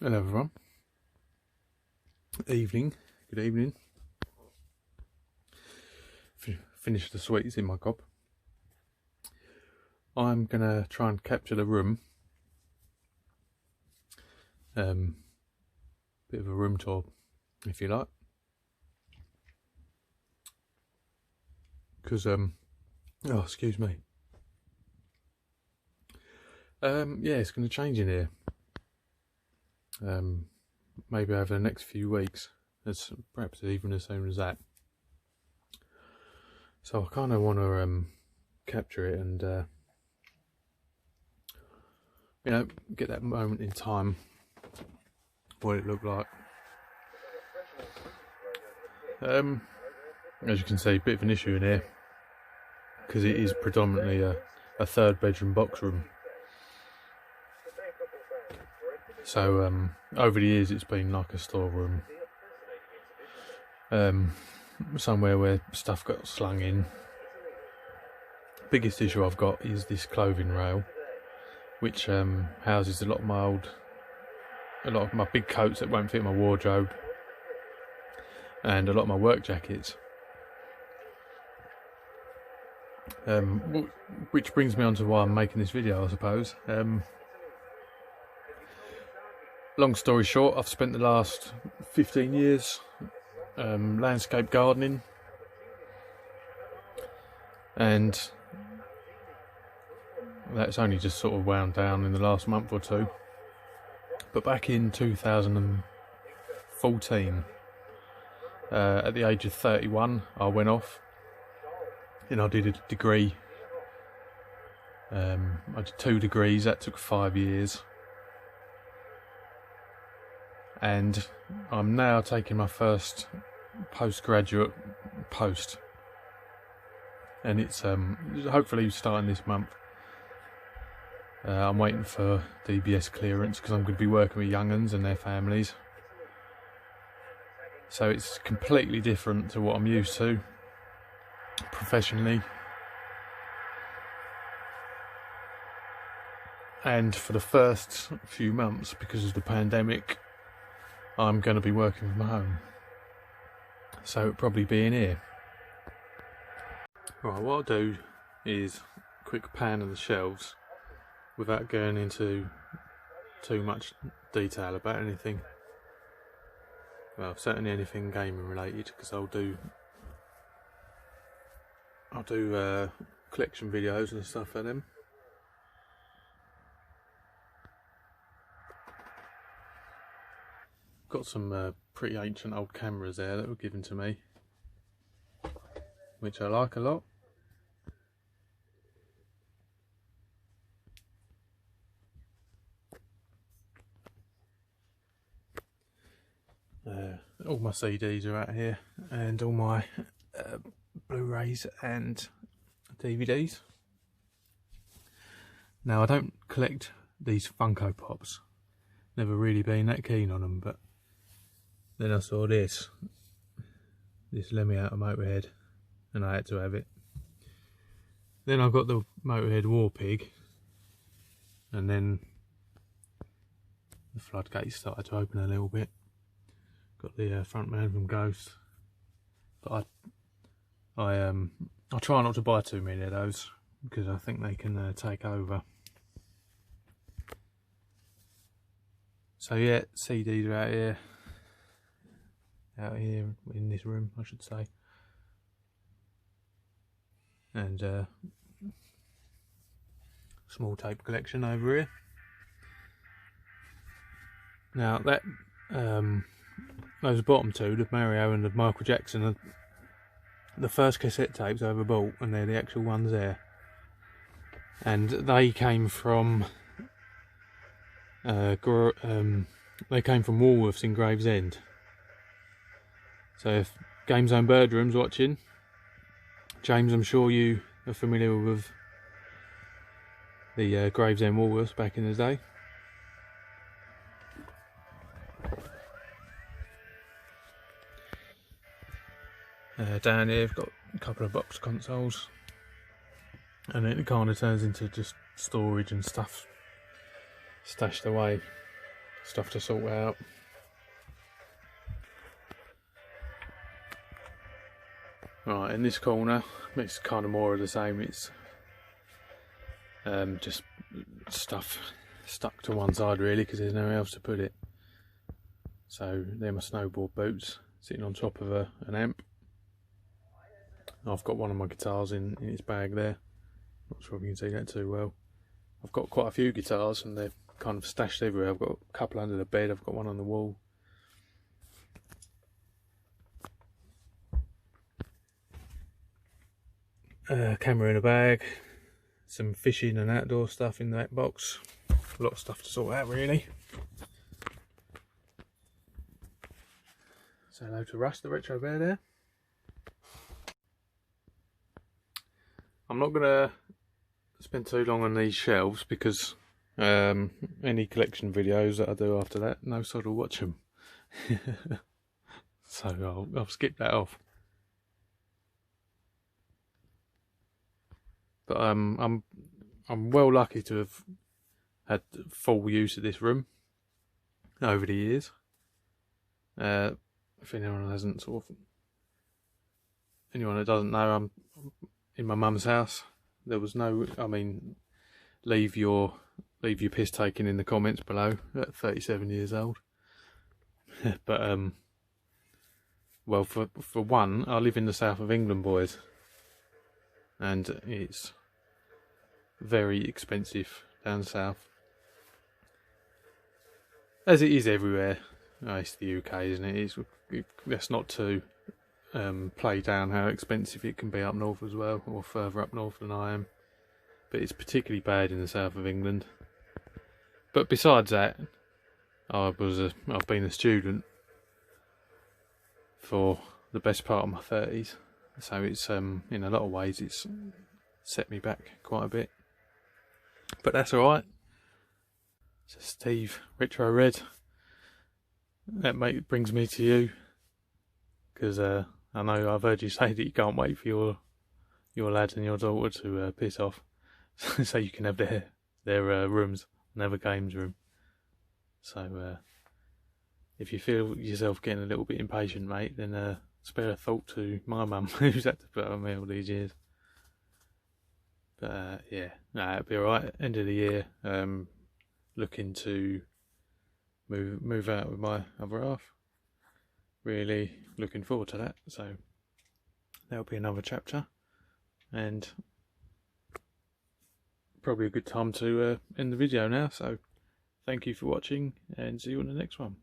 Hello everyone. Good evening. Finished the sweets in my gob. I'm gonna try and capture the room. Bit of a room tour, if you like. Because oh, excuse me. Yeah, it's gonna change in here. Maybe over the next few weeks, perhaps even as soon as that. So I kind of want to capture it and you know, get that moment in time, what it looked like. As you can see, a bit of an issue in here because it is predominantly a third bedroom box room. So over the years it's been like a storeroom, somewhere where stuff got slung in. Biggest issue I've got is this clothing rail, which houses a lot of my big coats that won't fit in my wardrobe, and a lot of my work jackets. Which brings me on to why I'm making this video, I suppose. Long story short, I've spent the last 15 years landscape gardening, and that's only just sort of wound down in the last month or two. But back in 2014, at the age of 31, I went off and I did a degree. I did 2 degrees, that took 5 years. And I'm now taking my first postgraduate post, and it's hopefully starting this month. I'm waiting for DBS clearance because I'm going to be working with young uns and their families, so it's completely different to what I'm used to professionally. And for the first few months, because of the pandemic, I'm going to be working from home, so it'll probably be in here. Right, what I'll do is a quick pan of the shelves without going into too much detail about anything. Well, certainly anything gaming related, because I'll do collection videos and stuff for them. Got some pretty ancient old cameras there that were given to me, which I like a lot. All my CDs are out here, and all my Blu-rays and DVDs. Now, I don't collect these Funko Pops, never really been that keen on them, but then I saw this Lemmy out of Motorhead, and I had to have it. Then I got the Motorhead War Pig, and then the floodgates started to open a little bit. Got the front man from Ghost, but I try not to buy too many of those because I think they can take over. So yeah, CDs are out here in this room, I should say, and small tape collection over here. Now that those bottom two, the Mario and the Michael Jackson, are the first cassette tapes I ever bought, and they're the actual ones there. And they came from Woolworths in Gravesend. So if Game Zone Birdroom's watching, James, I'm sure you are familiar with the Gravesend Woolworths back in the day. Down here I've got a couple of box consoles, and it kind of turns into just storage and stuff stashed away. stuff to sort out. Right, in this corner, it's kind of more of the same. It's just stuff stuck to one side really, because there's nowhere else to put it. So they're my snowboard boots sitting on top of an amp. I've got one of my guitars in its bag there. Not sure if you can see that too well. I've got quite a few guitars and they're kind of stashed everywhere. I've got a couple under the bed, I've got one on the wall. Camera in a bag, some fishing and outdoor stuff in that box. A lot of stuff to sort out really. Say hello to Russ, the retro bear there. I'm not going to spend too long on these shelves because any collection videos that I do after that, no sod will watch them. So I'll skip that off. But I'm well lucky to have had full use of this room over the years. If anyone that doesn't know, I'm in my mum's house. There was no, I mean, leave your piss taking in the comments below at 37 years old. But well, for one, I live in the south of England, boys, and it's very expensive down south, as it is everywhere. Oh, it's the UK, isn't it? That's not to play down how expensive it can be up north as well, or further up north than I am. But it's particularly bad in the south of England. But besides that, I've been a student for the best part of my 30s, so it's in a lot of ways it's set me back quite a bit. But that's alright. So Steve, Retro Red, that brings me to you, because I know I've heard you say that you can't wait for your lad and your daughter to piss off, so you can have their rooms and have a games room. So if you feel yourself getting a little bit impatient, mate, then spare a thought to my mum, who's had to put up with me all these years. But yeah, no, it'll be alright. End of the year, looking to move out with my other half. Really looking forward to that. So that'll be another chapter, and probably a good time to end the video now. So thank you for watching, and see you in the next one.